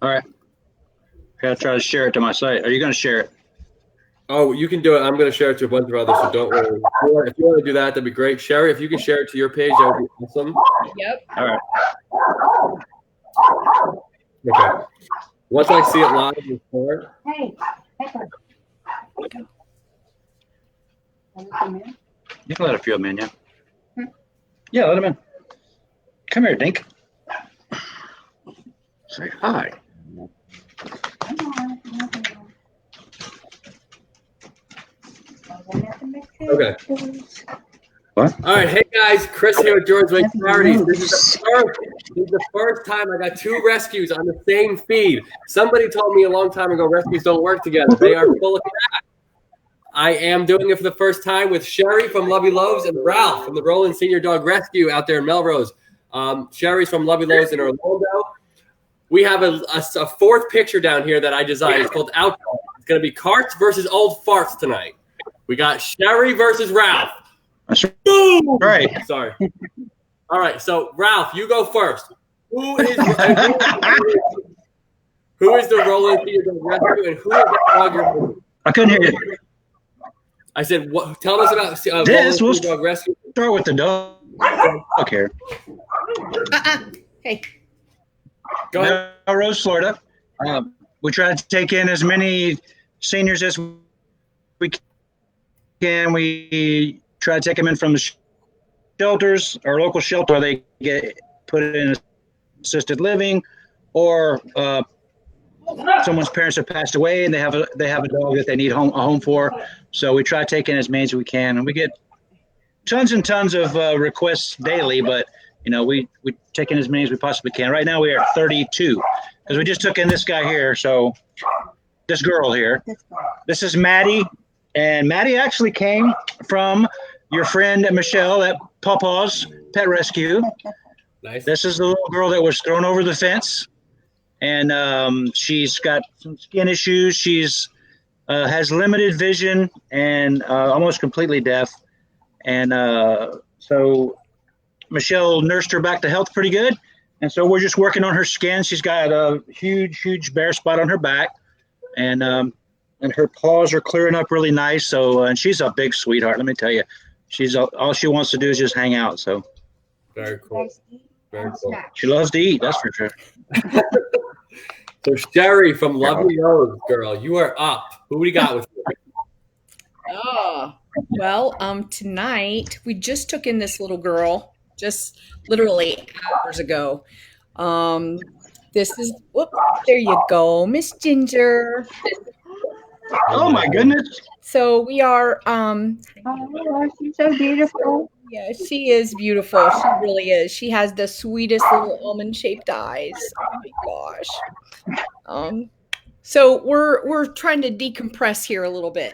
All right. I gotta try to share it to my site. Are you gonna share it? Oh, you can do it. I'm going to share it to a bunch of others, so don't worry. If you want to do that, that'd be great. Cheri, if you can share it to your page, that would be awesome. Yep. All right. Okay. Once I see it live, we'll start. Hey, You can let a few of them in, yeah. Yeah, let them in. Come here, Dink. Say hi. Okay. What? All right. Hey, guys. Kris here at George Lake Charities. This is the first time I got 2 rescues on the same feed. Somebody told me a long time ago rescues don't work together. They are full of crap. I am doing it for the first time with Cheri from LoveyLoaves and Ralph from the Roland Senior Dog Rescue out there in Melrose. Cheri's from LoveyLoaves in Orlando. We have a 4th picture down here that I designed. It's called Outdoor. It's going to be carts versus old farts tonight. We got Cheri versus Ralph. That's Boom! right. Sorry. All right, so Ralph, you go first. Who is the Roland Senior Dog Rescue, and who is the dog you're? I couldn't hear you. I said, what? Tell us about This Roland Senior Dog Rescue. Start with the dog. Okay. Hey. Go ahead. Melrose, Florida. We try to take in as many seniors as we can. We try to take them in from the shelters, our local shelter. They get put in assisted living, or someone's parents have passed away and they have a dog that they need a home for. So we try to take in as many as we can, and we get tons and tons of requests daily. But we take in as many as we possibly can. Right now we are at 32 because we just took in this guy here. So this girl here, this is Maddie, and Maddie actually came from your friend Michelle at Pawpaw's Pet Rescue. Nice. This is the little girl that was thrown over the fence, and she's got some skin issues. She's has limited vision and almost completely deaf, and so Michelle nursed her back to health pretty good, and so we're just working on her skin. She's got a huge bare spot on her back, and her paws are clearing up really nice. So and she's a big sweetheart. Let me tell you, she's all she wants to do is just hang out. So very cool. Very cool. She loves to eat. That's for sure. So Cheri from LoveyLoaves, girl, you are up. Who we got with you? Oh, well, tonight we just took in this little girl just literally hours ago. This is, whoop, there you go, Miss Ginger. Oh my goodness. So we are, oh, she's so beautiful. yeah, she is beautiful. She really is. She has the sweetest little almond-shaped eyes. Oh my gosh. So we're trying to decompress here a little bit.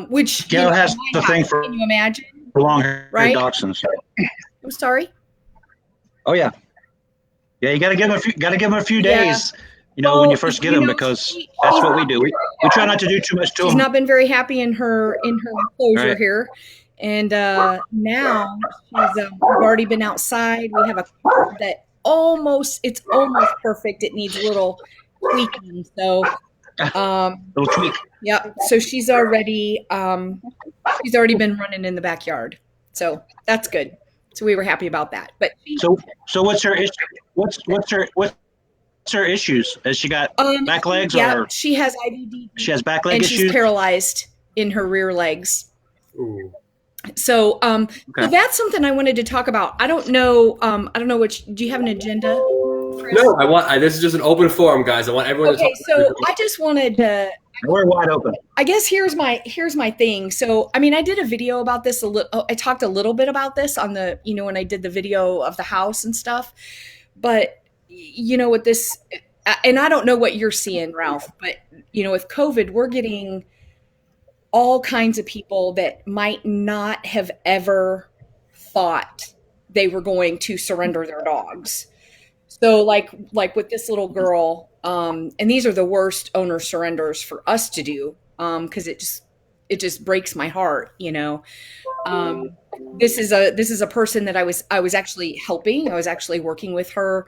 Which Gail has the thing for. Can you imagine? Long-haired Right? dachshunds. I'm sorry. Oh yeah, yeah. You got to give them a few days. Well, when you first get them, because that's what we do. We try not to do too much to them. She's not been very happy in her enclosure Right. here, and now she's we've already been outside. We have a car that it's almost perfect. It needs a little tweaking. So Little tweak. yeah. So she's already been running in the backyard. So that's good. So we were happy about that. But So what's her issue? What's her issues? Has she got back legs or she has IBD. she has back leg and issues? she's paralyzed in her rear legs. Ooh. So, so that's something I wanted to talk about. I don't know. Do you have an agenda? Kris? No, this is just an open forum, guys. I want everyone to talk. Okay, so I just wanted to. We're wide open. I guess here's my thing. So, I mean, I did a video about this a little. I talked a little bit about this on the, when I did the video of the house and stuff. But with this, and I don't know what you're seeing, Ralph. But with COVID, we're getting all kinds of people that might not have ever thought they were going to surrender their dogs. So like with this little girl, and these are the worst owner surrenders for us to do, because it just breaks my heart. This is a person that I was actually helping. I was actually working with her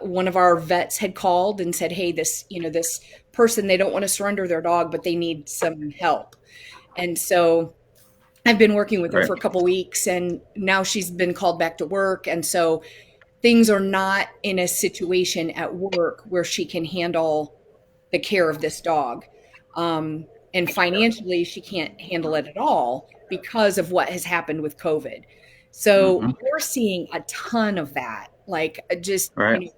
one of our vets had called and said, hey, this person, they don't want to surrender their dog, but they need some help. And so I've been working with her for a couple weeks, and now she's been called back to work. And so things are not in a situation at work where she can handle the care of this dog. And financially, she can't handle it at all because of what has happened with COVID. So we're seeing a ton of that, like just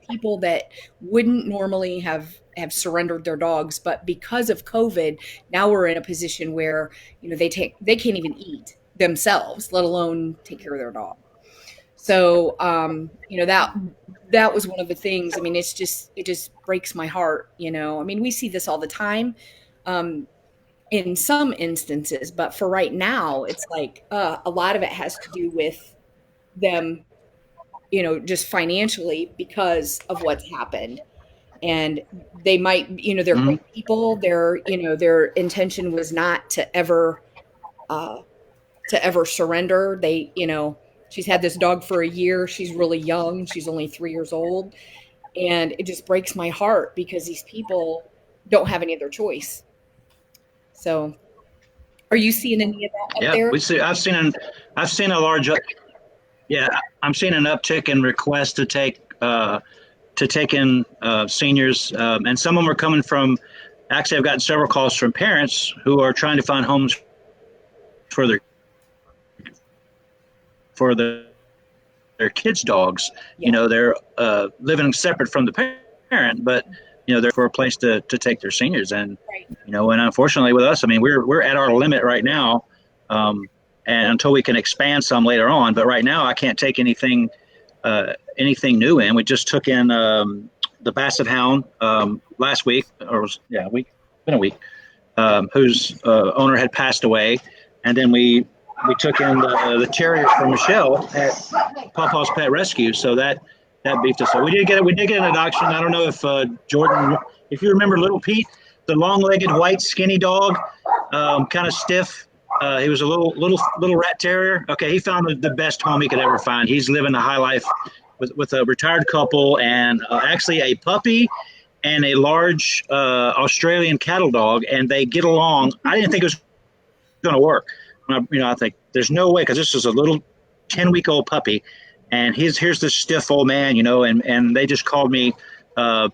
people that wouldn't normally have surrendered their dogs, but because of COVID, now we're in a position where they can't even eat themselves, let alone take care of their dog. So that was one of the things. I mean, it just breaks my heart. I mean, we see this all the time. In some instances, but for right now, it's like a lot of it has to do with them, just financially because of what's happened. And they might, they're great people. Their intention was not to ever surrender. They, she's had this dog for a year. She's really young. She's only 3 years old. And it just breaks my heart because these people don't have any other choice. So, are you seeing any of that up there? I've seen a large, I'm seeing an uptick in requests to take in seniors, and some of them are coming from. Actually, I've gotten several calls from parents who are trying to find homes for their kids' dogs. Yeah. They're living separate from the parent, but they're for a place to take their seniors. And and unfortunately with us, I mean, we're at our limit right now, and until we can expand some later on. But right now, I can't take anything new in. We just took in the Basset Hound last week, been a week, whose owner had passed away, and then we took in the Terrier from Michelle at Pawpaw's Pet Rescue. So that beefed us up. We did get an adoption. I don't know if Jordan, if you remember Little Pete, the long-legged white skinny dog, kind of stiff. He was a little rat terrier. Okay, he found the best home he could ever find. He's living a high life with a retired couple and actually a puppy and a large Australian cattle dog, and they get along. I didn't think it was going to work. I think there's no way, because this is a little 10-week-old puppy, and here's this stiff old man, and they just called me 2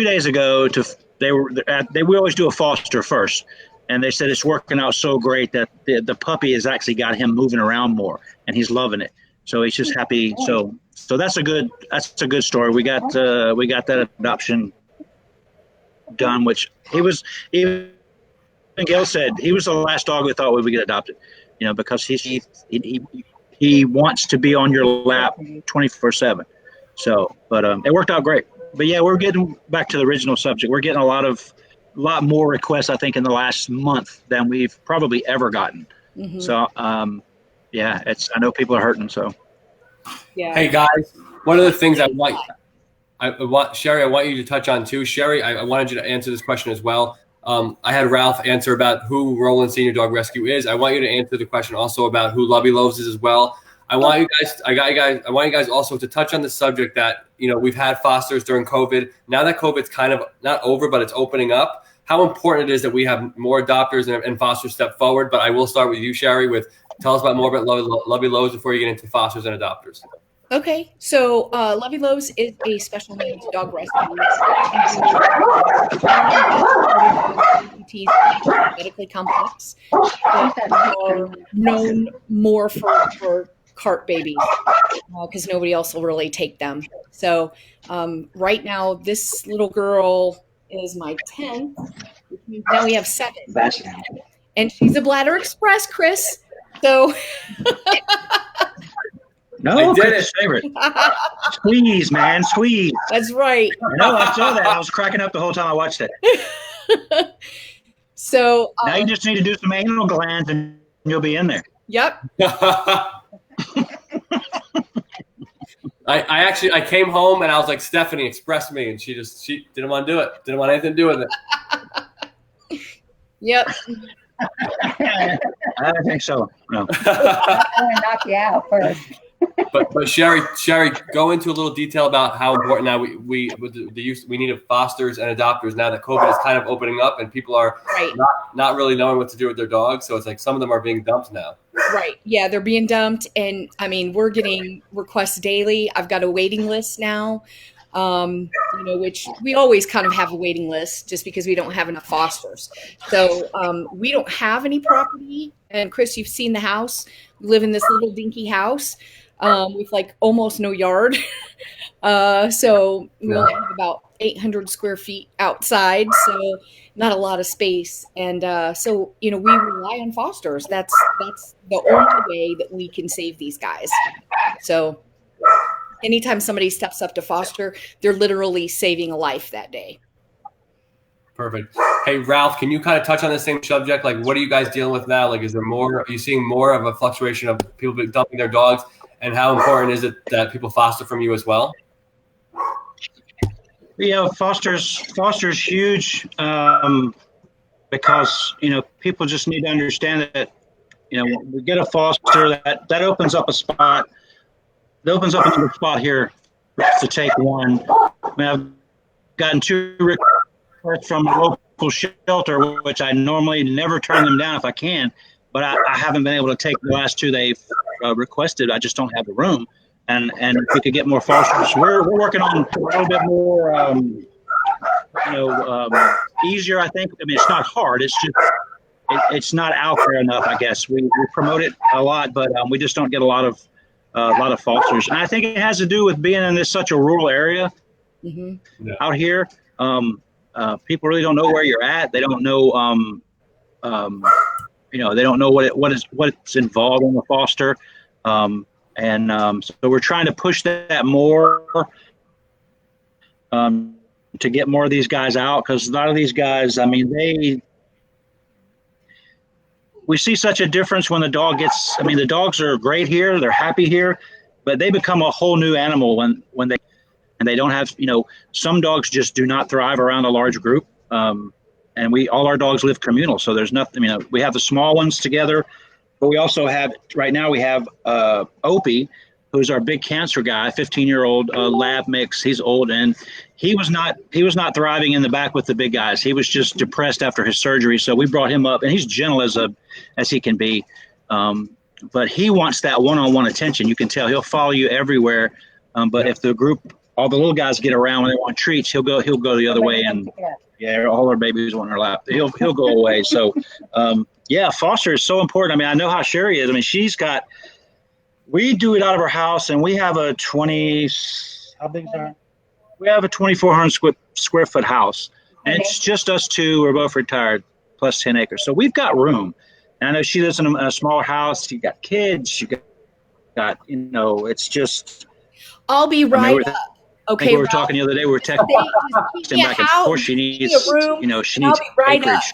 days ago we always do a foster first, and they said it's working out so great that the puppy has actually got him moving around more, and he's loving it. So he's just happy. So that's a good story. We got that adoption done, which even Gail said he was the last dog we thought we would get adopted, because he wants to be on your lap 24/7. So, but it worked out great. But yeah, we're getting back to the original subject. We're getting a lot more requests, I think, in the last month than we've probably ever gotten. So, I know people are hurting. So, yeah. Hey guys, one of the things I want Cheri, I want you to touch on too. Cheri, I wanted you to answer this question as well. I had Ralph answer about who Roland Senior Dog Rescue is. I want you to answer the question also about who LoveyLoaves is as well. I want you guys also to touch on the subject that, we've had fosters during COVID. Now that COVID's kind of not over, but it's opening up, how important it is that we have more adopters and fosters step forward. But I will start with you, Cheri, tell us about more about LoveyLoaves before you get into fosters and adopters. Okay, so LoveyLoaves is a special needs dog rescue. Amputees medically complex that are known more for cart babies because nobody else will really take them. So right now, this little girl is my 10th. Now we have 7. And she's a Bladder Express, Kris. So... No, I did it. Favorite. Squeeze, man, squeeze. That's right. No, I saw that. I was cracking up the whole time I watched it. So now you just need to do some anal glands and you'll be in there. Yep. I came home and I was like, Stephanie, express me, and she didn't want to do it. Didn't want anything to do with it. Yep. I think so. No. I'm going to knock you out first. But Cheri, go into a little detail about how important now we with the use we need of fosters and adopters now that COVID is kind of opening up and people are not really knowing what to do with their dogs. So it's like some of them are being dumped now. Right. Yeah, they're being dumped, and I mean we're getting requests daily. I've got a waiting list now. Which we always kind of have a waiting list just because we don't have enough fosters. So we don't have any property. And Kris, you've seen the house. We live in this little dinky house with like almost no yard. So we only have about 800 square feet outside. So not a lot of space. And so, we rely on fosters. That's the only way that we can save these guys. So anytime somebody steps up to foster, they're literally saving a life that day. Perfect. Hey, Ralph, can you kind of touch on the same subject? Like, what are you guys dealing with now? Like, is there more? Are you seeing more of a fluctuation of people dumping their dogs? And how important is it that people foster from you as well? Yeah, foster's huge because people just need to understand that when we get a foster that opens up a spot. It opens up another spot here to take one. I mean, I've gotten 2 requests from a local shelter, which I normally never turn them down if I can, but I haven't been able to take the last 2 they've requested. I just don't have the room. And if we could get more fosters, we're working on a little bit more, easier, I think. I mean, it's not hard. It's just it's not out there enough, I guess. We promote it a lot, but we just don't get a lot of fosters. And I think it has to do with being in such a rural area out here. People really don't know where you're at. They don't know, they don't know what's involved in the foster. So we're trying to push that more to get more of these guys out, because a lot of these guys, I mean, we see such a difference when the dog gets, I mean, the dogs are great here. They're happy here, but they become a whole new animal when they don't have, some dogs just do not thrive around a large group. And all our dogs live communal. So there's nothing, we have the small ones together, but we also have, right now we have Opie, who's our big cancer guy, 15-year-old lab mix. He's old, and he was not thriving in the back with the big guys. He was just depressed after his surgery. So we brought him up, and he's gentle as he can be. But he wants that one-on-one attention. You can tell he'll follow you everywhere. But if the group, all the little guys get around when they want treats, he'll go the other way. And all our babies want her lap. He'll go away. So foster is so important. I mean, I know how Cheri is. I mean, we do it out of our house, and we have a 2,400 square foot house, and it's just us 2. We're both retired, plus 10 acres. So we've got room. And I know she lives in a smaller house. She got kids. She got it's just. I'll be right up. Okay. We were talking the other day. We were texting back and forth. She needs, she needs acreage.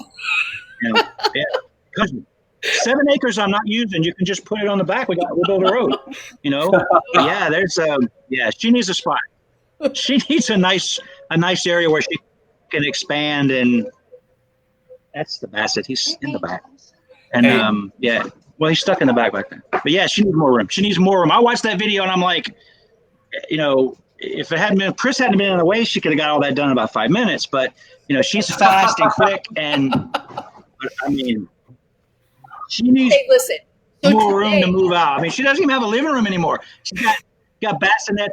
7 acres I'm not using. You can just put it on the back. We'll build a road. She needs a spot. She needs a nice area where she can expand, and that's the Basset. He's in the back. And he's stuck in the back there. But she needs more room. She needs more room. I watched that video and I'm like, if Kris hadn't been in the way, she could have got all that done in about 5 minutes. But she's fast and quick, and I mean, she needs more room to move out. I mean, she doesn't even have a living room anymore. She's got bassinet.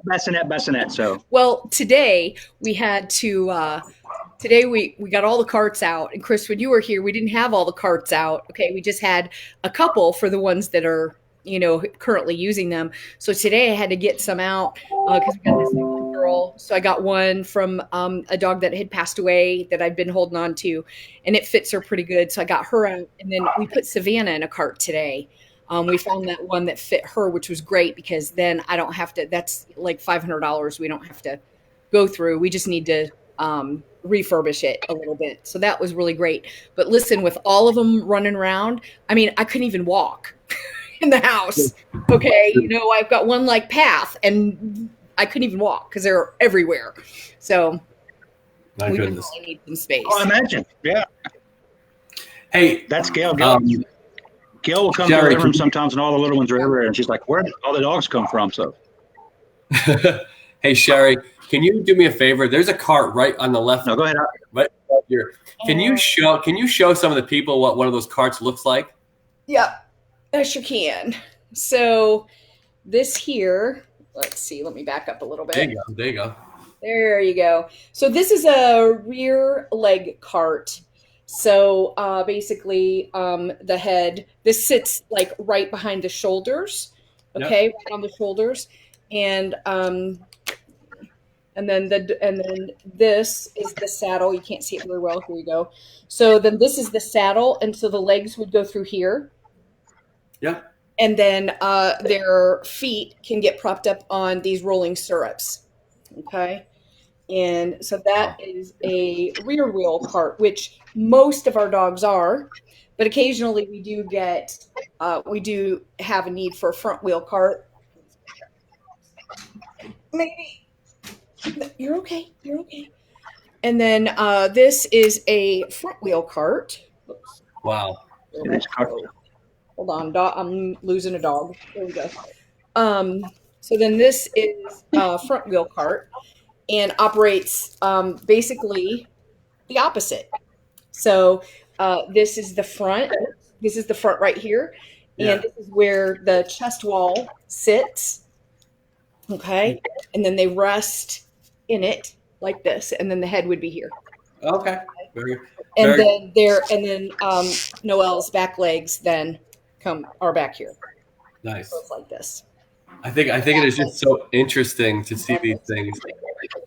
So today we had to. Today we got all the carts out, and Kris, when you were here, we didn't have all the carts out. Okay, we just had a couple for the ones that are currently using them. So today I had to get some out because we got this new girl. So I got one from a dog that had passed away that I'd been holding on to, and it fits her pretty good. So I got her out, and then we put Savannah in a cart today. We found that one that fit her, which was great because then I don't have to. That's like $500. We don't have to go through. We just need to refurbish it a little bit. So that was really great. But listen, with all of them running around, I mean, I couldn't even walk in the house. Okay. I've got one like path, and I couldn't even walk because they're everywhere. So we really need some space. Oh, I imagine. Yeah. Hey, that's Gail. Gail will come to Cheri, the living room sometimes, and all the little ones are everywhere. And she's like, "Where did all the dogs come from?" So, hey, Cheri, can you do me a favor? There's a cart right on the left. no, go ahead. Right here. Can you show some of the people what one of those carts looks like? Yeah, I sure can. So this here, let's see, let me back up a little bit. There you go. There you go. There you go. So this is a rear leg cart. So basically the head, this sits like right behind the shoulders, okay, Yep. right on the shoulders. And then this is the saddle. You can't see it very well. Here you go. So then this is the saddle, and so the legs would go through here. Yeah. And then their feet can get propped up on these rolling stirrups. Okay. And so that is a rear wheel cart, which most of our dogs are, but occasionally we do have a need for a front wheel cart. Maybe. You're okay. You're okay. And then this is a front wheel cart. Oops. Wow. Hold on, I'm losing a dog. There we go. So then this is a front wheel cart and operates basically the opposite. So this is the front. This is the front right here. And Yeah. this is where the chest wall sits. Okay. And then they rest in it like this. And then the head would be here. Okay. Very, And very then Noelle's back legs then are back here. nice. So it's like this. I think it is just so interesting to see these things.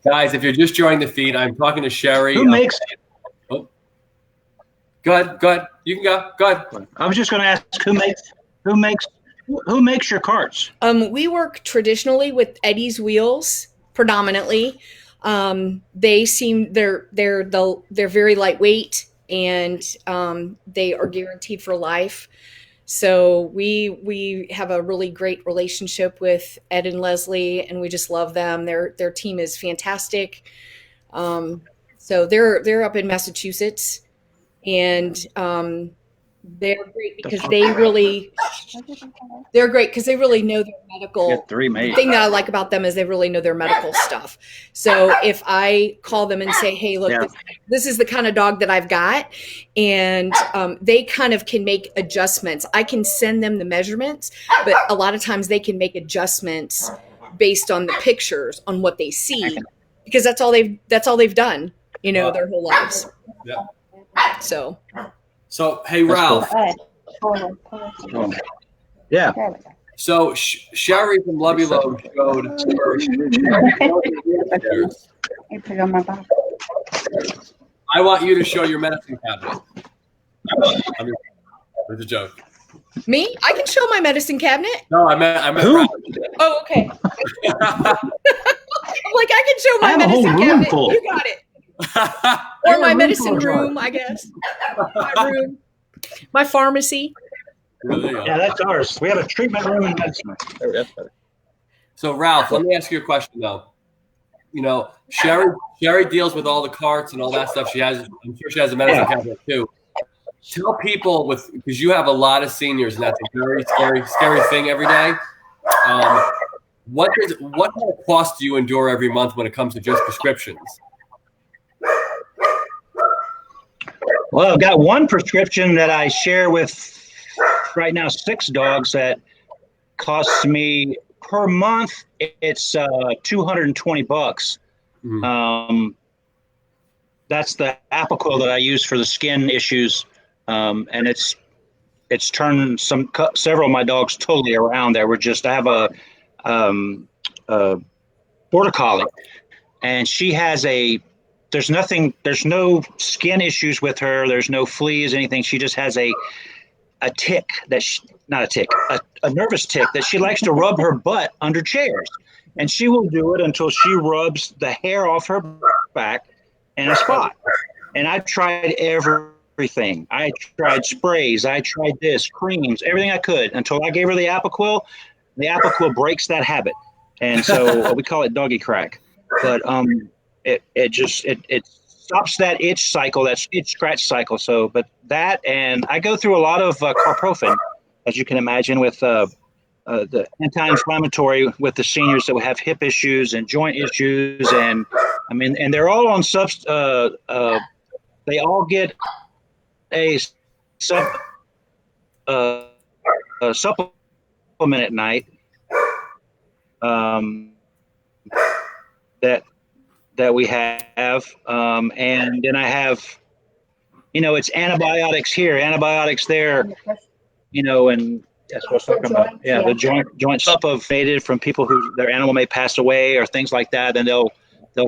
Guys, if you're just joining the feed, I'm talking to Cheri. Who makes? Oh. Go ahead. You can go. Go ahead. I was just going to ask who makes your carts? We work traditionally with Eddie's wheels predominantly. They're very lightweight and they are guaranteed for life. So we have a really great relationship with Ed and Leslie, and we just love them. Their team is fantastic. So they're up in Massachusetts, and they're great because they really know their medical. Get 3 made. The thing that I like about them is they really know their medical stuff. So if I call them and say, "Hey, look, this is the kind of dog that I've got," and they kind of can make adjustments. I can send them the measurements, but a lot of times they can make adjustments based on the pictures on what they see, because that's all they've done, their whole lives. Yeah. So hey, Ralph. Yeah. So Cheri from LoveyLoaves showed You put it on my back. I want you to show your medicine cabinet. It's a joke. me, I can show my medicine cabinet. No, I meant Who? Ralph. Oh, okay. I'm like, I can show I my have a whole medicine room cabinet. full. You got it. I Or have my a room medicine full of room, drugs. I guess. My room. My pharmacy. There you go. Yeah, that's ours. We have a treatment room and medicine. There, that's better. So Ralph, let me ask you a question though. Cheri deals with all the carts and all that stuff. I'm sure she has a medicine cabinet too. Tell people because you have a lot of seniors and that's a very scary thing every day. What kind of cost do you endure every month when it comes to just prescriptions? Well, I've got one prescription that I share with right now 6 dogs that costs me per month. It's $220. Mm-hmm. That's the Apoquel that I use for the skin issues, and it's turned several of my dogs totally around. I have a border collie, and she has there's no skin issues with her. There's no fleas, anything. She just has a tick a nervous tick that she likes to rub her butt under chairs. And she will do it until she rubs the hair off her back in a spot. And I've tried everything. I tried sprays. I tried creams, everything I could until I gave her the Apoquel. The Apoquel breaks that habit. And so we call it doggy crack. But it stops that itch cycle, that itch scratch cycle. So, but that, and I go through a lot of carprofen as you can imagine, with the anti-inflammatory with the seniors that have hip issues and joint issues, and I mean, and they're all on they all get a supplement at night that we have, and then I have, it's antibiotics here, antibiotics there, and that's what I'm talking about. Yeah, the joint stuff of native from people who their animal may pass away or things like that, and they'll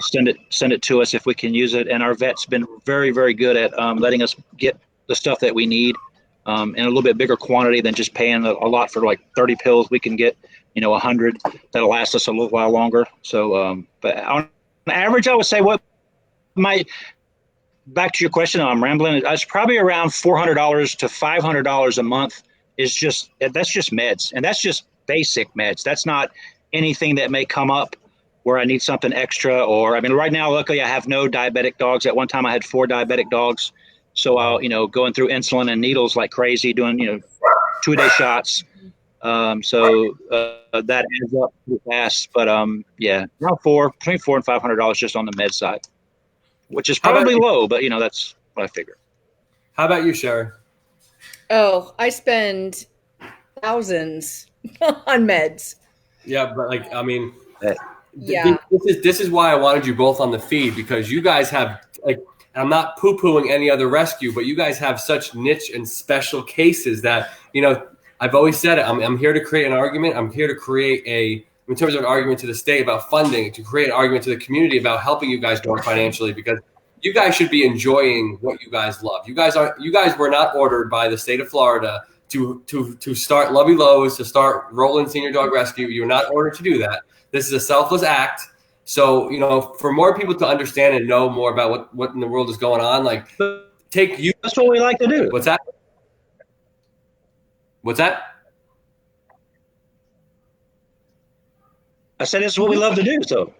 send it to us if we can use it. And our vet's been very, very good at letting us get the stuff that we need in a little bit bigger quantity than just paying a lot for like 30 pills. We can get 100 that'll last us a little while longer. So, but on average, I would say back to your question, I'm rambling. It's probably around $400 to $500 a month. That's just meds, and that's just basic meds. That's not anything that may come up where I need something extra. Or I mean, right now, luckily, I have no diabetic dogs. At one time, I had 4 diabetic dogs, so I'll going through insulin and needles like crazy, doing 2-a-day shots. So that adds up pretty fast. But around between $400 and $500 just on the med side, which is probably low, but that's what I figure. How about you, Cheri? Oh, I spend thousands on meds. Yeah, but yeah, this is why I wanted you both on the feed, because you guys have I'm not poo-pooing any other rescue, but you guys have such niche and special cases that I've always said it. I'm here to create an argument. I'm here to create in terms of an argument to the state about funding, to create an argument to the community about helping you guys more financially, because you guys should be enjoying what you guys love. You guys were not ordered by the state of Florida to start LoveyLoaves, to start Roland Senior Dog Rescue. You're not ordered to do that. This is a selfless act. So, for more people to understand and know more about what in the world is going on, that's what we like to do. What's that? What's that? I said it's what we love to do. So.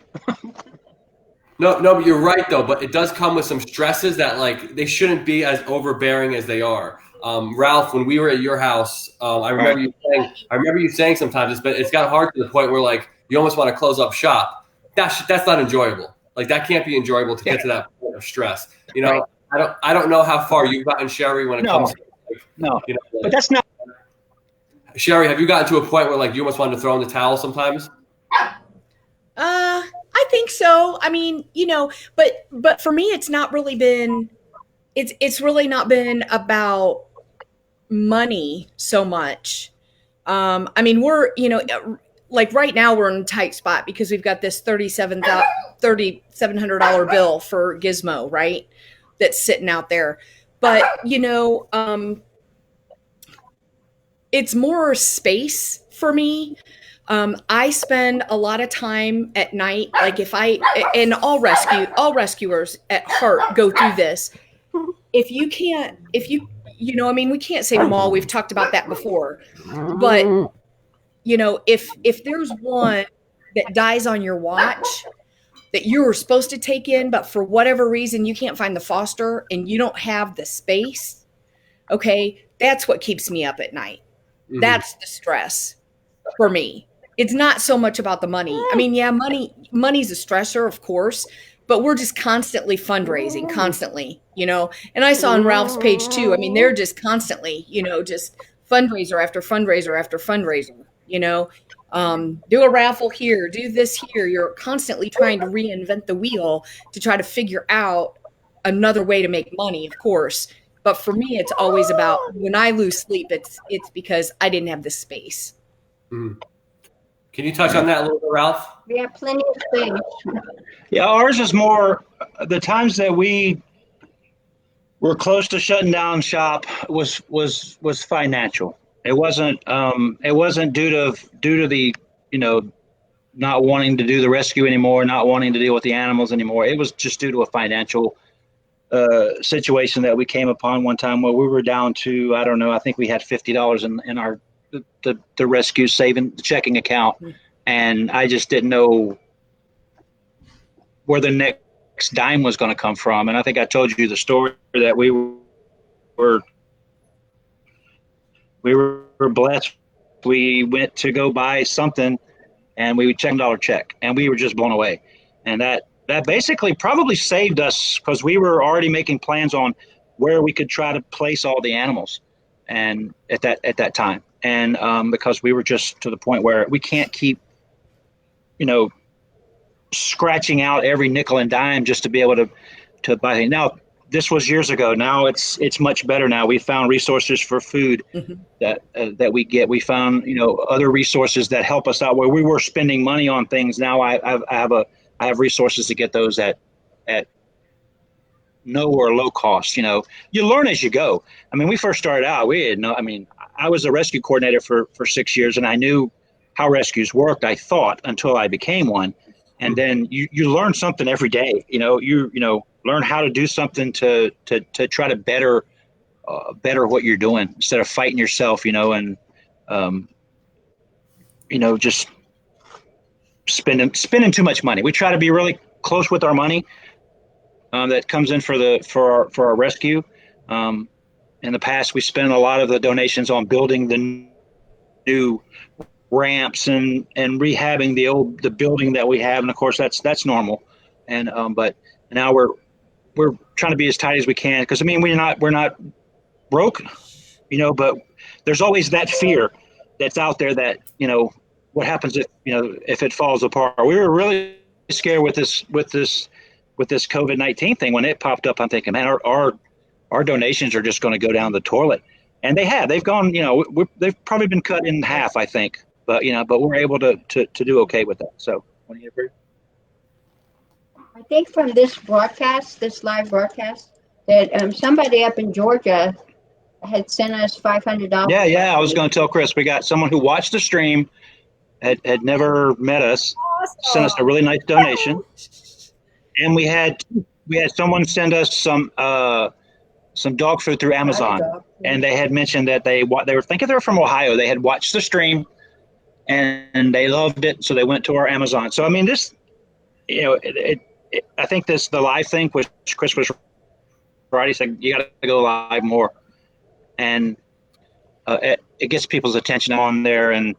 No, but you're right though. But it does come with some stresses that they shouldn't be as overbearing as they are. Ralph, when we were at your house, I remember you saying sometimes it's got hard to the point where you almost want to close up shop. That's not enjoyable. That can't be enjoyable to get to that point of stress. Right. I don't know how far you've gotten, Cheri, when it comes to but that's not. Cheri, have you gotten to a point where you almost wanted to throw in the towel sometimes? I think so. I mean, but for me, it's not really been. It's really not been about money so much. I mean, we're right now we're in a tight spot because we've got this $3,700 bill for Gizmo, right? That's sitting out there. But it's more space for me. I spend a lot of time at night. And all rescuers at heart go through this. We can't save them all. We've talked about that before. But, if there's one that dies on your watch that you were supposed to take in, but for whatever reason, you can't find the foster and you don't have the space. Okay. That's what keeps me up at night. Mm-hmm. That's the stress for me. It's not so much about the money. I mean, yeah, money's a stressor, of course, but we're just constantly fundraising, constantly, and I saw on Ralph's page too. I mean, they're just constantly, just fundraiser after fundraiser after fundraiser, do a raffle here, do this here. You're constantly trying to reinvent the wheel to try to figure out another way to make money, of course. But for me, it's always about when I lose sleep, it's because I didn't have the space. Mm. Can you touch on that a little bit, Ralph? We have plenty of space. Yeah, ours is more the times that we were close to shutting down shop was financial. It wasn't due to the not wanting to do the rescue anymore, not wanting to deal with the animals anymore. It was just due to a financial situation that we came upon one time where we were down to, I don't know, I think we had $50 in our the rescue saving the checking account, and I just didn't know where the next dime was going to come from. And I think I told you the story that we were blessed. We went to go buy something, and we checked $10 check, and we were just blown away. And that basically probably saved us, because we were already making plans on where we could try to place all the animals, and at that time, and because we were just to the point where we can't keep, scratching out every nickel and dime just to be able to buy things. Now, this was years ago. Now it's much better. Now we found resources for food that we get. We found other resources that help us out where we were spending money on things. Now I have resources to get those at no or low cost. You learn as you go. I mean, we first started out, we had no. I mean, I was a rescue coordinator for 6 years, and I knew how rescues worked. I thought, until I became one. And then you learn something every day. You learn how to do something to try to better what you're doing instead of fighting yourself. And just spending too much money. We try to be really close with our money that comes in for our rescue. In the past, we spent a lot of the donations on building the new ramps and rehabbing the building that we have, and of course that's normal. And but now we're trying to be as tight as we can, because I mean we're not broke, but there's always that fear that's out there that what happens if it falls apart. We were really scared with this COVID-19 thing when it popped up. I'm thinking, man, our donations are just going to go down the toilet, and they've gone. They've probably been cut in half, I think. But we're able to do okay with that. So, what do you agree? I think from this live broadcast, that somebody up in Georgia had sent us $500. Yeah. I was going to tell Kris, we got someone who watched the stream, had never met us, sent us a really nice donation, and we had someone send us some dog food through Amazon, and they had mentioned that they were thinking they were from Ohio. They had watched the stream, and they loved it, so they went to our Amazon. So I mean, this, I think the live thing, which Kris was right. He said you got to go live more, and it gets people's attention on there, and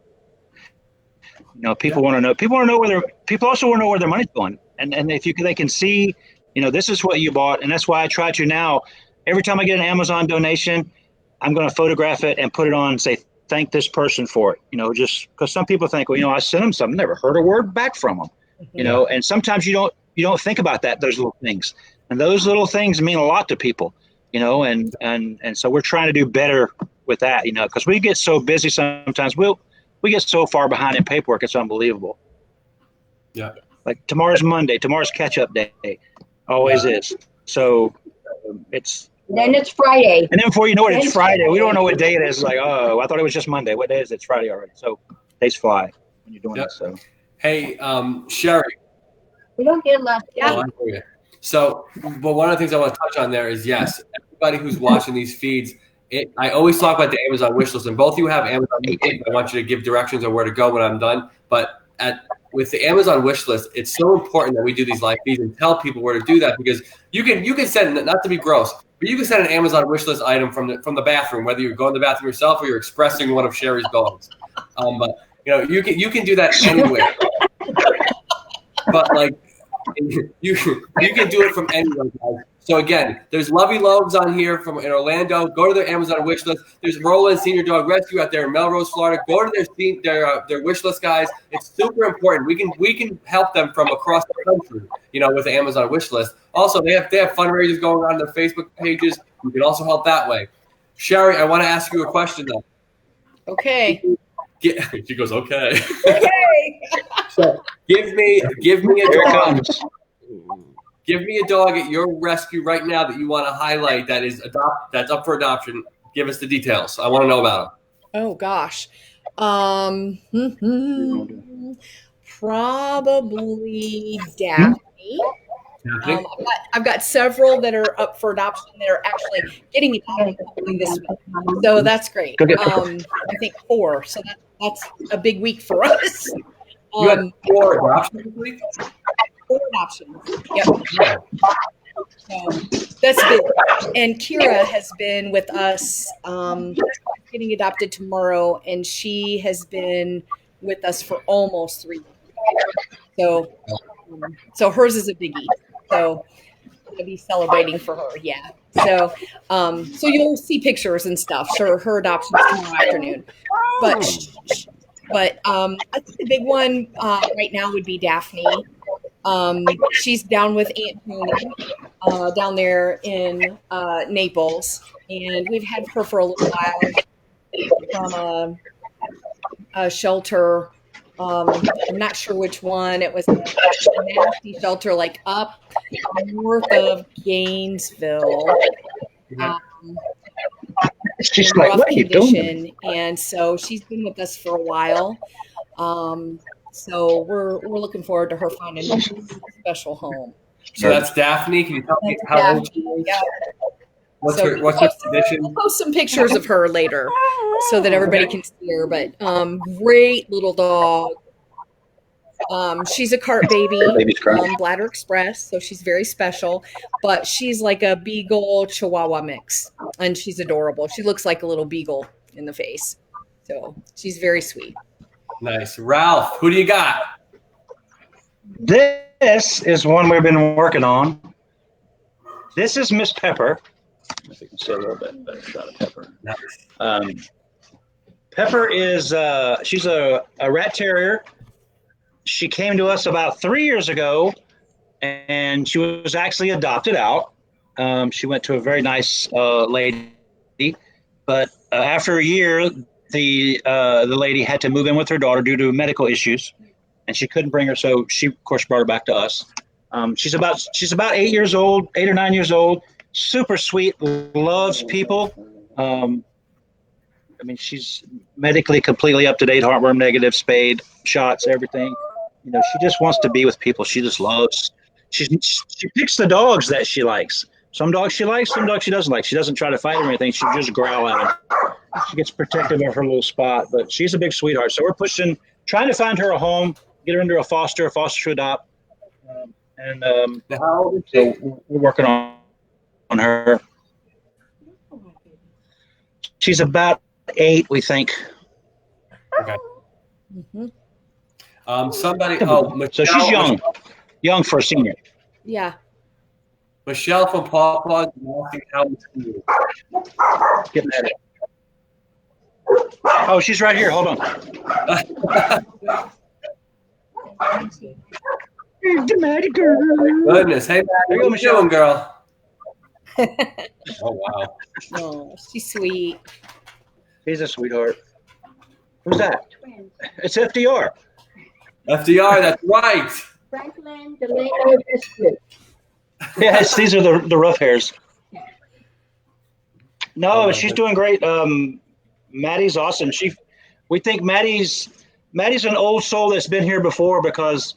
people want to know. People want to know people also want to know where their money's going, and if they can see, this is what you bought, and that's why I try to now. Every time I get an Amazon donation, I'm going to photograph it and put it on and say, thank this person for it, just because some people think, well, I sent them something, never heard a word back from them, and sometimes you don't think about those little things, and those little things mean a lot to people, and so we're trying to do better with that, because we get so busy sometimes, we get so far behind in paperwork, it's unbelievable. Yeah. Like tomorrow's Monday, tomorrow's catch-up day, always is. So Then it's Friday. And then before you know it, it's Friday. We don't know what day it is. It's like, oh, I thought it was just Monday. What day is it? It's Friday already. So days fly when you're doing this. So, hey, Cheri. We don't get left. Yeah. So, but one of the things I want to touch on there is, yes, everybody who's watching these feeds, I always talk about the Amazon wish list, and both of you have Amazon wish list. I want you to give directions on where to go when I'm done. But with the Amazon wish list, it's so important that we do these live feeds and tell people where to do that, because you can send, not to be gross, but you can send an Amazon wish list item from the bathroom, whether you're going to the bathroom yourself or you're expressing one of Cheri's dogs. But you can do that anywhere. But like you can do it from anywhere, guys. So again, there's LoveyLoaves on here in Orlando. Go to their Amazon wish list. There's Roland Senior Dog Rescue out there in Melrose, Florida. Go to their wish list, guys. It's super important. We can help them from across the country, with the Amazon wish list. Also, they have fundraisers going on their Facebook pages. You can also help that way. Cheri, I want to ask you a question though. Okay. She goes, okay. Okay. So give me a dog. Give me a dog at your rescue right now that you want to highlight that's up for adoption. Give us the details. I want to know about it. Oh gosh. Probably Daphne. I've got several that are up for adoption that are actually getting adopted this week. So that's great. I think 4. So that's a big week for us. You had 4 adoptions this week? 4 adoptions. Yep. So that's big. And Kira has been with us getting adopted tomorrow, and she has been with us for almost 3 years. So hers is a biggie. So gonna be celebrating for her. Yeah. So you'll see pictures and stuff. Sure, her adoption tomorrow afternoon. But I think the big one right now would be Daphne. She's down with Aunt Tony down there in Naples, and we've had her for a little while from a shelter. I'm not sure which one. It was a nasty shelter, like up north of Gainesville. She's in like, rough what are you condition, doing? and so she's been with us for a while. So we're looking forward to her finding a special home. So that's Daphne. Can you tell me how old she is? Yeah. What's So her condition? We'll post some pictures of her later so that everybody can see her. But great little dog. She's a cart baby, Bladder Express, so she's very special. But she's like a beagle Chihuahua mix, and she's adorable. She looks like a little beagle in the face, so she's very sweet. Nice, Ralph. Who do you got? This is one we've been working on. This is Miss Pepper. If you can see a little bit better shot of Pepper. Nice. Pepper is she's a rat terrier. She came to us about 3 years ago, and she was actually adopted out. She went to a very nice lady, but after a year, the lady had to move in with her daughter due to medical issues, and she couldn't bring her, so she of course brought her back to us. She's about 8 years old, 8 or 9 years old. Super sweet, loves people. I mean, she's medically completely up to date, heartworm negative, spayed, shots, everything. You know, she just wants to be with people. She just loves. She picks the dogs that she likes. Some dogs she likes, some dogs she doesn't like. She doesn't try to fight them or anything. She just growl at them. She gets protective of her little spot, but she's a big sweetheart. So we're trying to find her a home, get her into a foster to adopt, and so we're working on her. She's about 8, we think. Okay. Mm-hmm. Somebody. Michelle, so she's young for a senior. Yeah. Michelle from Paw Paws asking how it's you. Getting at it. Oh, she's right here. Hold on. The Maddie girl. Goodness, hey, Maddie, Go, what you doing, girl? Oh wow. Oh, she's sweet. He's a sweetheart. Who's that? It's FDR. FDR, that's right. Franklin, the lady biscuit. Yes, these are the rough hairs. No, she's doing great. Maddie's awesome. We think Maddie's an old soul that's been here before, because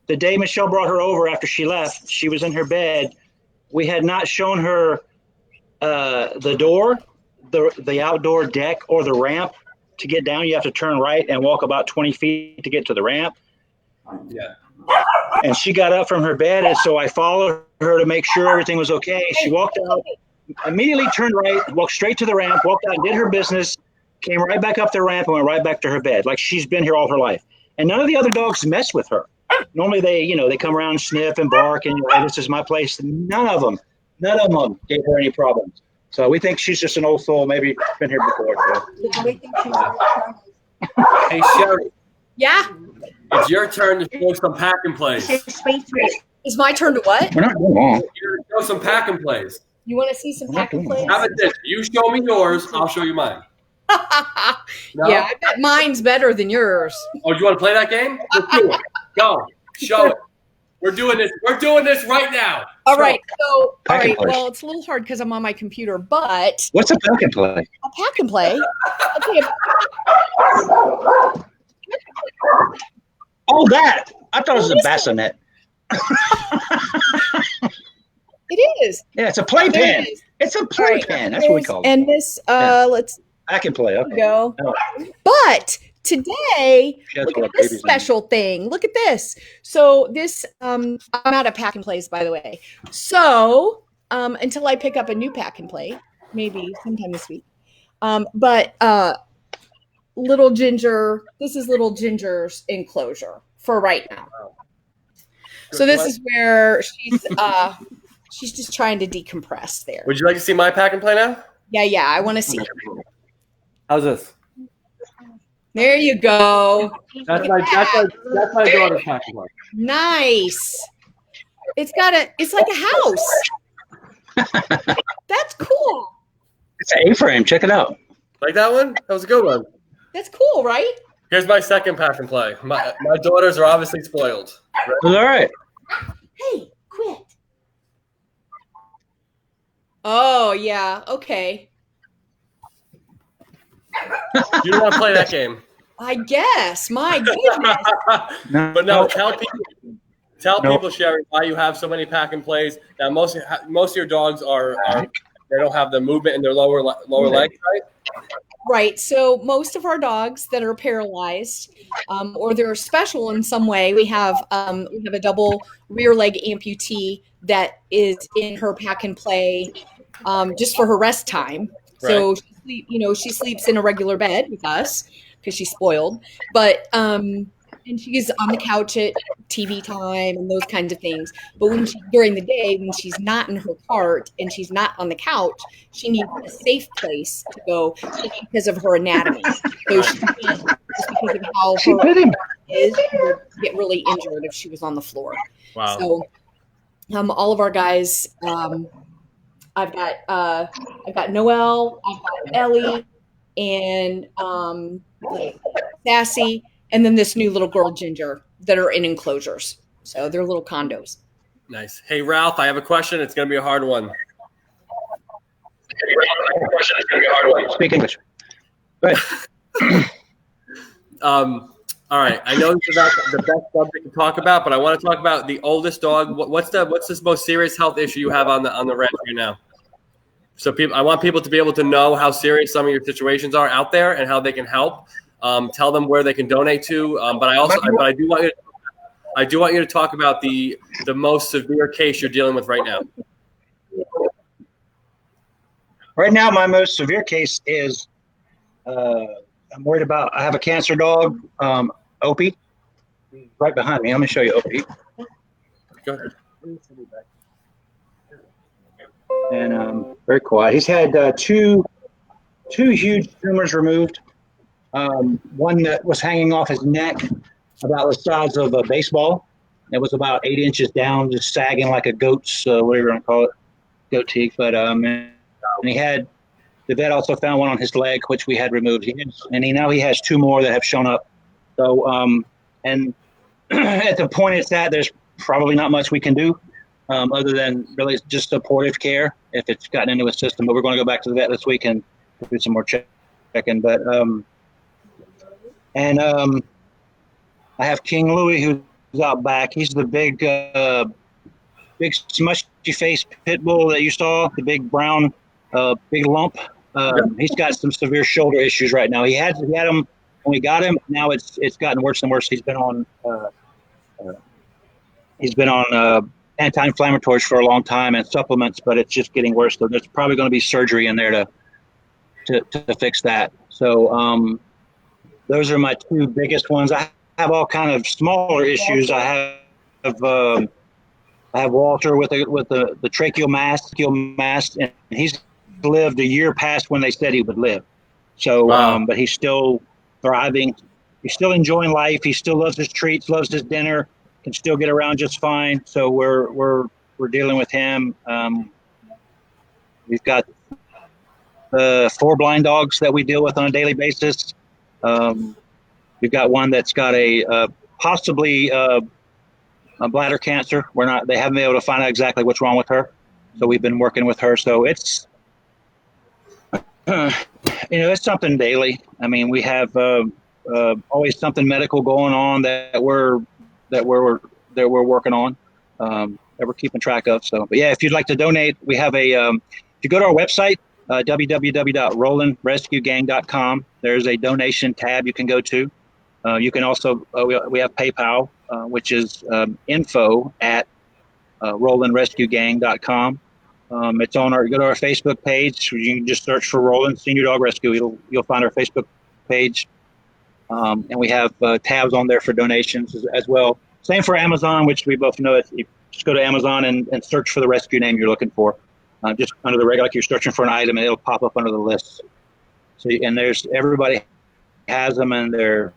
the day Michelle brought her over after she left, she was in her bed. We had not shown her the door, the outdoor deck, or the ramp. To get down, you have to turn right and walk about 20 feet to get to the ramp. Yeah. And she got up from her bed, and so I followed her to make sure everything was okay. She walked out, immediately turned right, walked straight to the ramp, walked out, did her business, came right back up the ramp, and went right back to her bed, like she's been here all her life. And none of the other dogs mess with her. Normally they come around and sniff and bark, and hey, this is my place. None of them gave her any problems. So we think she's just an old soul, maybe been here before. So. Hey, Cheri. Yeah. It's your turn to show some pack and plays. It's my turn to what? We're not doing wrong. You're going to show some pack and plays. You want to see some pack and plays? How about this? You show me yours, I'll show you mine. No? Yeah, I bet mine's better than yours. Oh, you want to play that game? Let's do it. Go. Show it. We're doing this. We're doing this right now. All right. So, Pack and plays. well, it's a little hard because I'm on my computer, but What's a pack and play? a pack and play. Okay. Oh, that! I thought it was a bassinet. It is. Yeah, it's a playpen. It is. It's a playpen. That's what we call it. And this, let's Pack and play. Okay. go. Oh. But today, That's look what at our this babies special thing. Look at this. So this, I'm out of pack and plays, by the way. So until I pick up a new pack and play, maybe sometime this week, But little Ginger, this is little Ginger's enclosure for right now. So this is where she's just trying to decompress there. Would you like to see my pack and play now? Yeah, I want to see. How's this? There you go. That's my daughter's pack and play. Nice. It's like a house. That's cool. It's an A-frame. Check it out. Like that one? That was a good one. That's cool, right? Here's my second pack and play. My daughters are obviously spoiled. All right. Hey, quit. Oh, yeah. Okay. You don't want to play that game. I guess. My goodness. But no, tell people, Cheri, why you have so many pack and plays. Now, most of your dogs are they don't have the movement in their lower legs, right? Right. So most of our dogs that are paralyzed, or they're special in some way, we have a double rear leg amputee that is in her pack and play, just for her rest time. Right. So she sleeps in a regular bed with us because she's spoiled, but and she's on the couch at TV time and those kinds of things. But during the day, when she's not in her cart and she's not on the couch, she needs a safe place to go because of her anatomy. So she can't, just because of how her is, she would get really injured if she was on the floor. Wow. So all of our guys, I've got Noelle, I've got Ellie, and Sassy, and then this new little girl, Ginger, that are in enclosures. So they're little condos. Nice. Hey, Ralph, I have a question. It's going to be a hard one. Speak English. Go ahead. All right. I know this is not the best subject to talk about, but I want to talk about the oldest dog. What's this most serious health issue you have on the ranch right now? So I want people to be able to know how serious some of your situations are out there and how they can help. Tell them where they can donate to. But I do want you to talk about the most severe case you're dealing with right now. Right now, my most severe case is I'm worried about. I have a cancer dog, Opie, right behind me. Let me show you Opie. Go ahead. And very quiet. He's had two huge tumors removed. One that was hanging off his neck about the size of a baseball. It was about 8 inches down, just sagging like a goat's, whatever you want to call it, goat teeth. But and he had, the vet also found one on his leg, which we had removed. Now he has 2 more that have shown up. So, and at the point it's at, there's probably not much we can do other than really just supportive care if it's gotten into a system. But we're going to go back to the vet this week and do some more checking. But I have King Louie who's out back. He's the big smushy face pit bull that you saw, the big brown, big lump. He's got some severe shoulder issues right now. He had him when we got him. Now it's gotten worse and worse. He's been on anti-inflammatories for a long time and supplements, but it's just getting worse. So there's probably going to be surgery in there to fix that. So those are my 2 biggest ones. I have all kind of smaller issues. I have Walter with the tracheal mass, and he's lived a year past when they said he would live. So, wow. But he's still thriving. He's still enjoying life. He still loves his treats, loves his dinner, can still get around just fine. So we're dealing with him. We've got 4 blind dogs that we deal with on a daily basis. We've got one that's got possibly a bladder cancer. They haven't been able to find out exactly what's wrong with her. So we've been working with her. So it's, it's something daily. I mean, we have always something medical going on that we're working on, that we're keeping track of. So, but yeah, if you'd like to donate, we have if you go to our website, www.rolandrescuegang.com, there's a donation tab you can go to. You can also, we have PayPal, which is info@rolandrescuegang.com. It's on go to our Facebook page. You can just search for Roland Senior Dog Rescue. You'll find our Facebook page. And we have tabs on there for donations as well. Same for Amazon, which we both know. You just go to Amazon and search for the rescue name you're looking for. Just under the regular, like you're searching for an item, and it'll pop up under the list. So, and there's everybody has them, and they're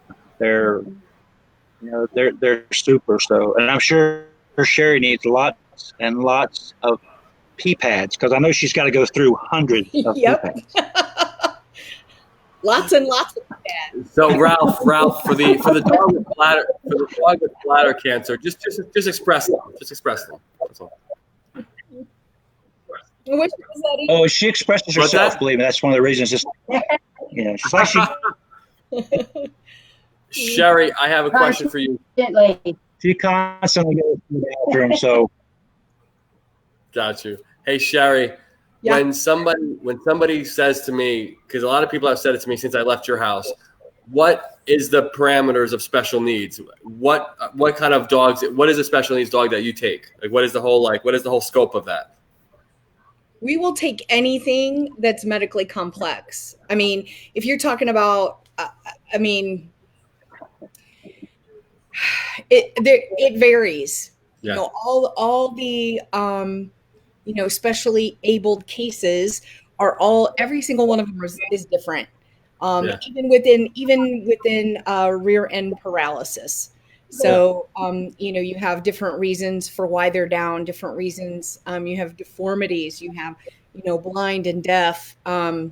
super. So, and I'm sure Cheri needs lots and lots of pee pads, because I know she's got to go through hundreds of pee pads. Lots and lots of pads. So Ralph, for the dog with bladder cancer, just express them. Just express them. That's all. Which was that? Oh, she expresses herself. Believe me, that's one of the reasons. Just she's like Cheri, I have a question for you. She constantly goes to the bathroom. So, got you. Hey, Cheri. Yeah. When somebody says to me, because a lot of people have said it to me since I left your house, what is the parameters of special needs? What kind of dogs? What is a special needs dog that you take? Like, what is the whole scope of that? We will take anything that's medically complex. I mean, if you're talking about, it varies. Yeah. You know, all the specially abled cases are every single one of them is different. Even within rear end paralysis. So, you have different reasons for why they're down, different reasons. You have deformities, you have, blind and deaf, and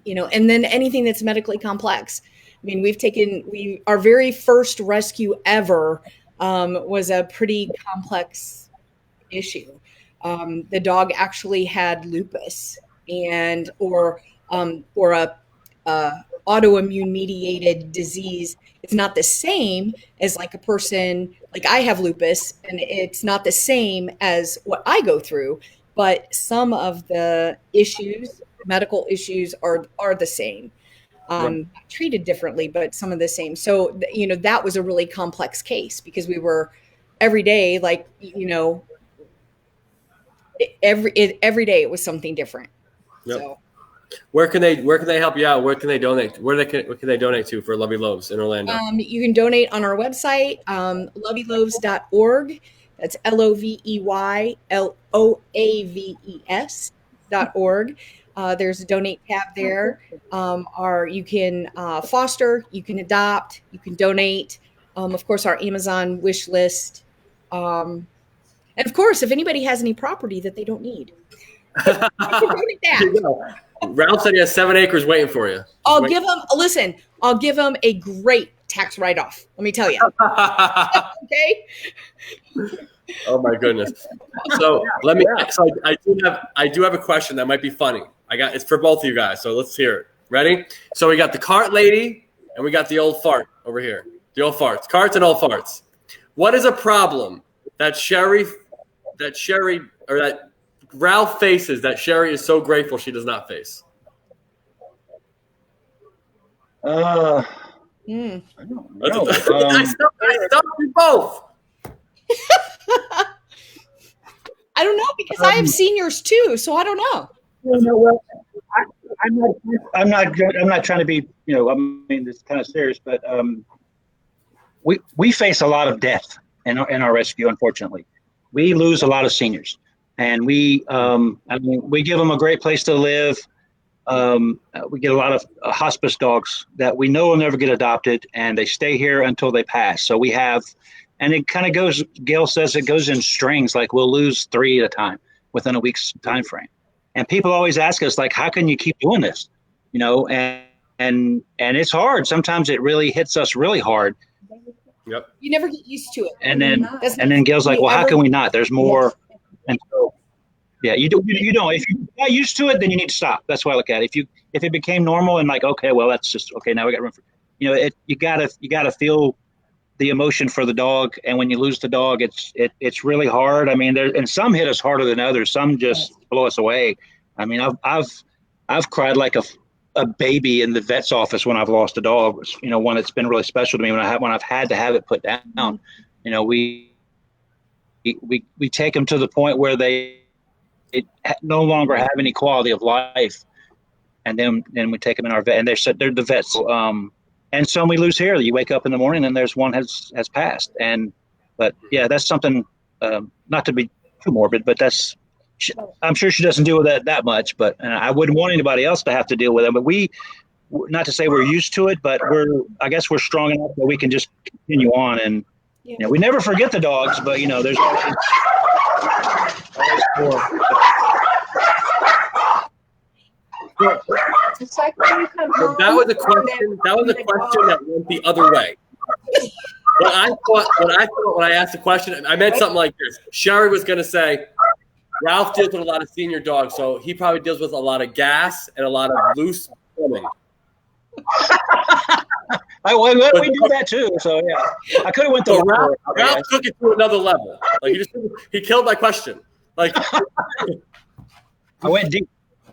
then anything that's medically complex. I mean, our very first rescue ever was a pretty complex issue. The dog actually had lupus or a autoimmune mediated disease. It's not the same as like a person, like I have lupus, and it's not the same as what I go through, but some of the medical issues are the same. Treated differently, but some of the same. So, that was a really complex case because we were every day, every day it was something different. Yep. So where can they help you out? Where can they donate? Where can they donate to for Lovey Loaves in Orlando? You can donate on our website, LoveyLoaves.org. That's LoveyLoaves.org. There's a donate tab there. You can foster, you can adopt, you can donate. Of course, our Amazon wish list. And of course, if anybody has any property that they don't need, donate that. Ralph said he has 7 acres waiting for you. I'll give him a great tax write-off. Let me tell you. Okay. Oh my goodness. So I do have a question that might be funny. It's for both of you guys. So let's hear it. Ready? So we got the cart lady and we got the old fart over here. The old farts, carts and old farts. What is a problem that Ralph faces that Cheri is so grateful she does not face? I don't know. I stumped you both. I don't know because I have seniors too, so I don't know. Well, I'm not trying to be, it's kind of serious, but we face a lot of death in our rescue. Unfortunately, we lose a lot of seniors. And we give them a great place to live. We get a lot of hospice dogs that we know will never get adopted, and they stay here until they pass. So we have, and it kind of goes, Gail says it goes in strings, like we'll lose 3 at a time within a week's time frame. And people always ask us, like, how can you keep doing this? And it's hard. Sometimes it really hits us really hard. Yep. You never get used to it. And then Gail's like, well, how can we not? There's more. Yes. And so, yeah, you don't. If you're not used to it, then you need to stop. That's why I look at it. If it became normal and like, okay, well, that's just okay. Now we got room for, you gotta feel the emotion for the dog. And when you lose the dog, it's really hard. I mean, and some hit us harder than others. Some just blow us away. I mean, I've cried like a baby in the vet's office when I've lost a dog. One that's been really special to me when I've had to have it put down. We take them to the point where they no longer have any quality of life. And then we take them in our vet, and they're the vets. And some we lose here. You wake up in the morning and there's one has passed. But yeah, that's something, not to be too morbid, but I'm sure she doesn't deal with that much, but I wouldn't want anybody else to have to deal with it. But not to say we're used to it, but I guess we're strong enough that we can just continue on. And we never forget the dogs, but there's always more. It's like when you come home. That was a question. That was a question that went the other way. What I thought when I asked the question, I meant something like this. Cheri was going to say, Ralph deals with a lot of senior dogs, so he probably deals with a lot of gas and a lot of loose plumbing. We do that too. So yeah, I could have went the Ralph took it to another level. Like he killed my question. Like I went deep.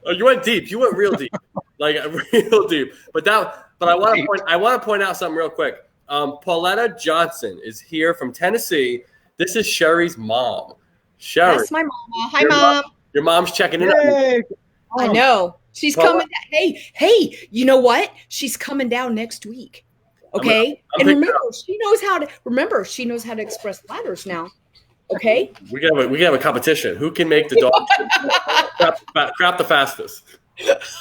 Oh, you went deep. You went real deep, like real deep. But I want to point out something real quick. Pauletta Johnson is here from Tennessee. This is Cheri's mom. Cheri, that's my mama. Hi, Mom. Your mom's checking in. Hey. I know she's coming. Hey, you know what? She's coming down next week. Okay, and remember, she knows how to express ladders now. Okay, we can have a competition. Who can make the dog crap the fastest? That's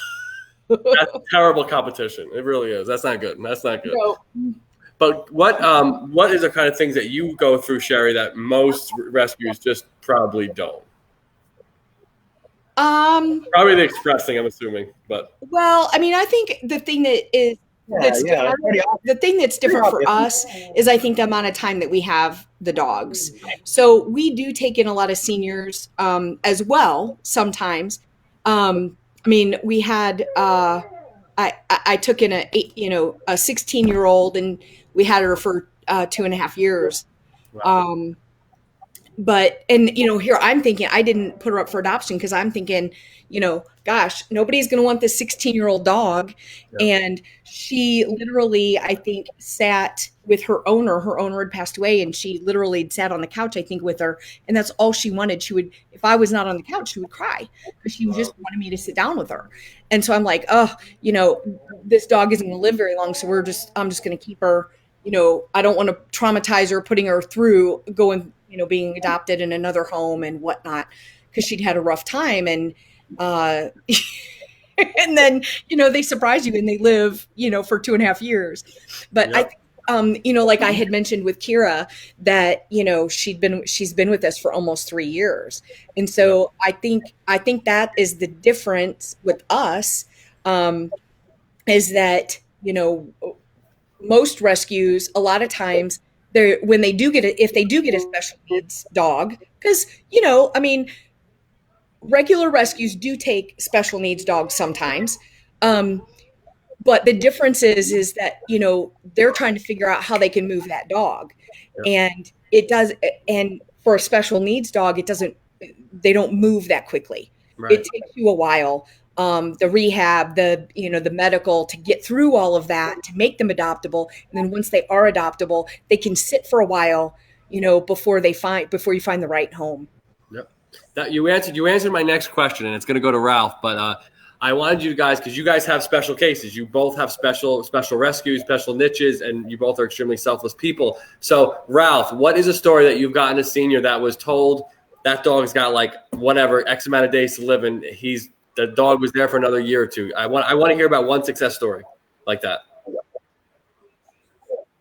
a terrible competition. It really is. That's not good. No. But what is the kind of things that you go through, Cheri, that most rescues just probably don't? Probably the expressing, I'm assuming. But well, I mean, I think the thing that is the thing that's different for us is I think the amount of time that we have the dogs. So we do take in a lot of seniors as well sometimes. I mean, we had I took in a 16-year-old, and we had her for 2.5 years. Wow. But here I'm thinking I didn't put her up for adoption because I'm thinking, gosh, nobody's going to want this 16-year-old dog. Yeah. And she literally, I think, sat with her owner. Her owner had passed away, and she literally sat on the couch, I think, with her. And that's all she wanted. She would, if I was not on the couch, she would cry because she just wanted me to sit down with her. And so I'm like, this dog isn't going to live very long. So I'm just going to keep her. I don't want to traumatize her, putting her through going, being adopted in another home and whatnot, because she'd had a rough time. And, and then, they surprise you and they live, for 2.5 years. But yep. I think, like I had mentioned with Kira that, she's been with us for almost 3 years. And so I think that is the difference with us, is that, most rescues, a lot of times, if they do get a special needs dog, because regular rescues do take special needs dogs sometimes, but the difference is that they're trying to figure out how they can move that dog, and for a special needs dog, they don't move that quickly. Right. It takes you a while. The rehab, the medical, to get through all of that, to make them adoptable. And then once they are adoptable, they can sit for a while, before you find the right home. Yep. That you answered my next question, and it's going to go to Ralph, but I wanted you guys, because you guys have special cases. You both have special rescues, special niches, and you both are extremely selfless people. So Ralph, what is a story that you've gotten a senior that was told that dog's got like whatever X amount of days to live, and the dog was there for another year or two? I want to hear about one success story like that.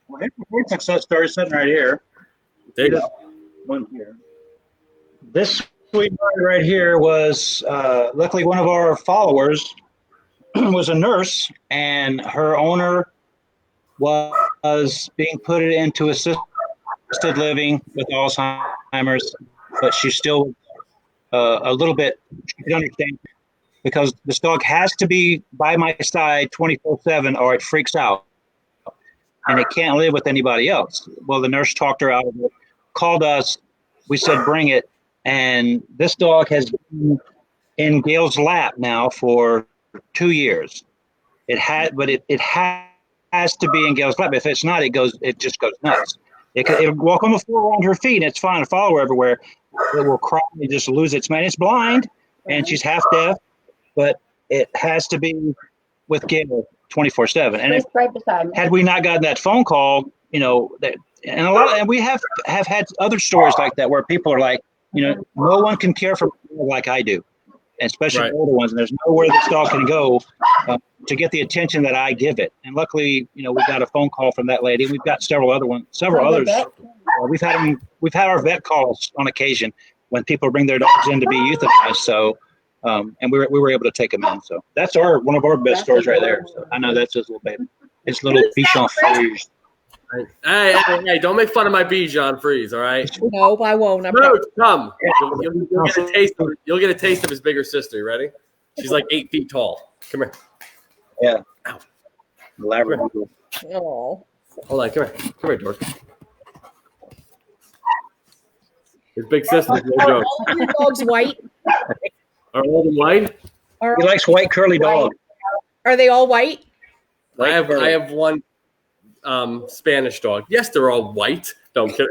Well, here's a success story sitting right here. There you go. One here. This sweet boy right here was luckily one of our followers was a nurse, and her owner was being put into assisted living with Alzheimer's, but she's still a little bit, she can understand, because this dog has to be by my side 24/7 or it freaks out and it can't live with anybody else. Well, the nurse talked her out of it, called us. We said, bring it. And this dog has been in Gail's lap now for 2 years. It has to be in Gail's lap. If it's not, it just goes nuts. It'll walk on the floor around her feet, and it's fine to follow her everywhere. It will cry and just lose its mind. It's blind, and she's half deaf, but it has to be with Gail 24/7. And if, Right beside me. had we not gotten that phone call, that, and we have had other stories like that where people are like, no one can care for me like I do, especially Right. older ones. And there's nowhere this dog can go to get the attention that I give it. And luckily, we got a phone call from that lady. We've got several others. We've had our vet calls on occasion when people bring their dogs in to be euthanized. So, and we were able to take them in. So that's one of our best stories right there. So I know that's his little baby. It's little Bichon Frise. Hey, don't make fun of my Bichon Frise, all right? No, I won't. Dude, come. You'll get a taste. You'll get a taste of his bigger sister. You ready? She's like 8 feet tall. Come here. Yeah. Ow. Labrador. Oh. Hold on. Come here, Dork. His big sister. No Are joke. all of your dogs white? Are all of them white? He likes white curly dogs. Are they all white? I have one Spanish dog. Yes, they're all white. No, I'm kidding.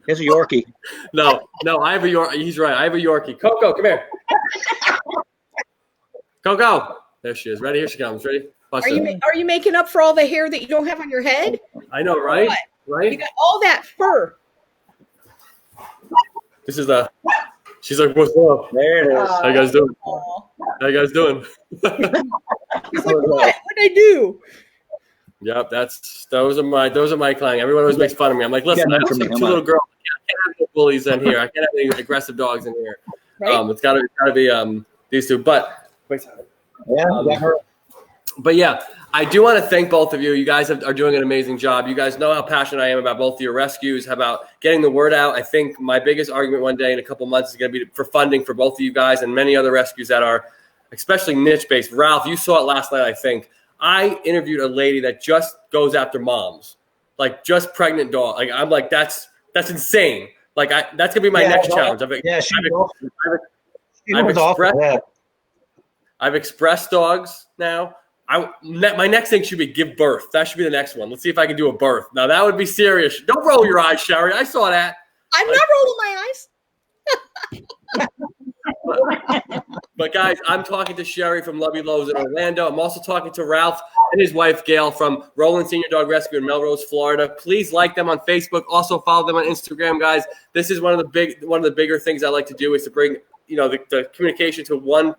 He's a Yorkie. No, I have a Yorkie. He's right. I have a Yorkie. Coco, come here. Coco. There she is. Ready? Here she comes. Ready? Watch Are this. you making up for all the hair that you don't have on your head? I know, right? What? Right? You got all that fur. This is she's like, what's up? There it is. How you guys doing? Aw. How you guys doing? He's like, what? What'd I do? Yep, those are my clients. Everyone always makes fun of me. I'm like, listen, I also have 2 little girls. I can't have no bullies in here. I can't have any aggressive dogs in here. Right? It's gotta be these two. But but yeah, I do want to thank both of you. You guys are doing an amazing job. You guys know how passionate I am about both of your rescues, about getting the word out. I think my biggest argument one day in a couple months is going to be for funding for both of you guys and many other rescues that are especially niche-based. Ralph, you saw it last night, I think. I interviewed a lady that just goes after moms, like just pregnant dog. Like I'm like, that's insane. Like that's gonna be my next challenge. I've expressed dogs now. My next thing should be give birth. That should be the next one. Let's see if I can do a birth. Now that would be serious. Don't roll your eyes, Cheri. I saw that. I'm not rolling my eyes. But guys, I'm talking to Cheri from LoveyLoaves in Orlando. I'm also talking to Ralph and his wife Gail from Roland Senior Dog Rescue in Melrose, Florida. Please like them on Facebook. Also follow them on Instagram, guys. This is one of the bigger things I like to do is to bring the communication to one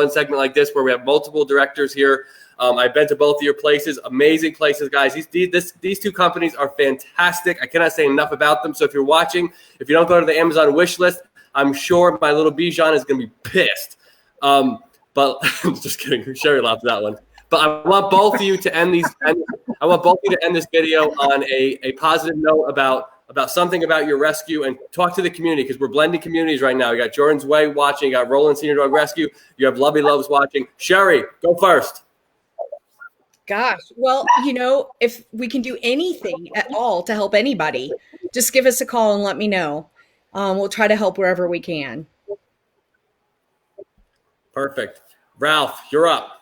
segment like this where we have multiple directors here. I've been to both of your places, amazing places, guys. These 2 companies are fantastic. I cannot say enough about them. So if you're watching, if you don't go to the Amazon wish list, I'm sure my little Bichon is going to be pissed. But just kidding. Cheri laughed at that one. But I want both of you to end this video on a positive note about something about your rescue and talk to the community because we're blending communities right now. You got Jordan's Way watching, you got Roland Senior Dog Rescue, you have LoveyLoaves watching. Cheri, go first. Gosh, well, if we can do anything at all to help anybody, just give us a call and let me know. We'll try to help wherever we can. Perfect. Ralph, you're up.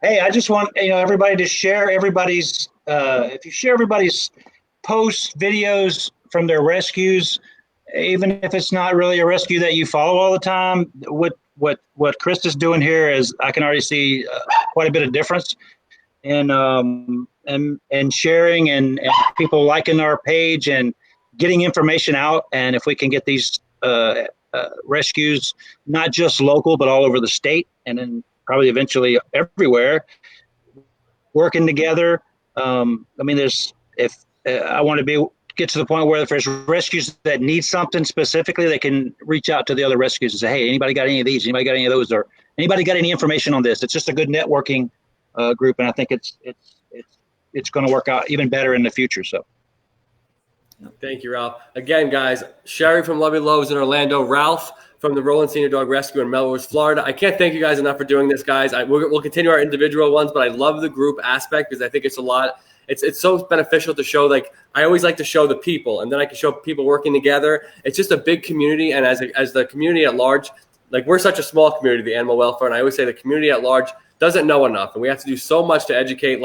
Hey, I just want everybody to share everybody's. If you share everybody's posts, videos from their rescues, even if it's not really a rescue that you follow all the time, what Kris is doing here is I can already see quite a bit of difference in and sharing and people liking our page and getting information out. And if we can get these rescues, not just local, but all over the state and then probably eventually everywhere, working together. I want to get to the point where if there's rescues that need something specifically, they can reach out to the other rescues and say, hey, anybody got any of these? Anybody got any of those? Or anybody got any information on this? It's just a good networking group. And I think it's going to work out even better in the future. So. Thank you, Ralph. Again, guys, Cheri from LoveyLoaves in Orlando, Ralph from the Roland Senior Dog Rescue in Melrose, Florida. I can't thank you guys enough for doing this, guys. We'll continue our individual ones, but I love the group aspect because I think it's a lot. It's so beneficial to show, I always like to show the people, and then I can show people working together. It's just a big community, and as the community at large, we're such a small community, the animal welfare, and I always say the community at large doesn't know enough, and we have to do so much to educate.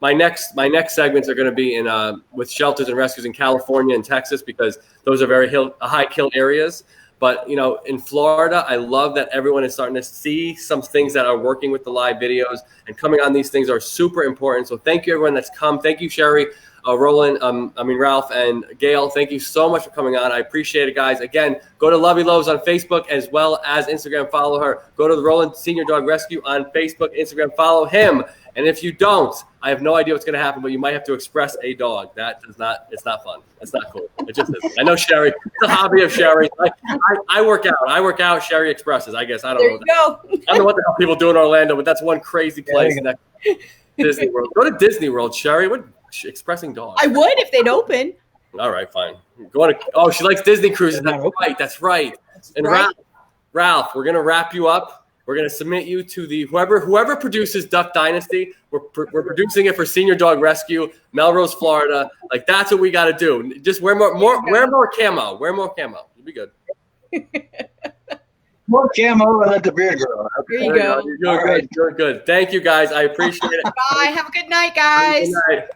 My next segments are going to be in with shelters and rescues in California and Texas because those are very high kill areas. But, you know, in Florida, I love that everyone is starting to see some things that are working with the live videos, and coming on these things are super important. So thank you, everyone that's come. Thank you, Cheri, Roland, Ralph, and Gail. Thank you so much for coming on. I appreciate it, guys. Again, go to LoveyLoaves on Facebook as well as Instagram. Follow her. Go to the Roland Senior Dog Rescue on Facebook, Instagram. Follow him. And if you don't, I have no idea what's going to happen, but you might have to express a dog. That does not, it's not fun. It's not cool. It just isn't. I know Cheri, it's a hobby of Cheri. I work out. Cheri expresses, I guess. I don't know. I don't know what the hell people do in Orlando, but that's one crazy place. Disney World. Go to Disney World, Cheri. What expressing dogs? I would if they'd open. All right, fine. Go on. Oh, she likes Disney cruises. That's right. And Right. Ralph, we're gonna wrap you up. We're gonna submit you to the whoever produces Duck Dynasty. We're producing it for Senior Dog Rescue, Melrose, Florida. Like, that's what we got to do. Just wear more camo. Wear more camo. You'll be good. More camo and let the beard grow. There you go. You're good. You're good. Thank you, guys. I appreciate it. Bye. Have a good night, guys. Good night.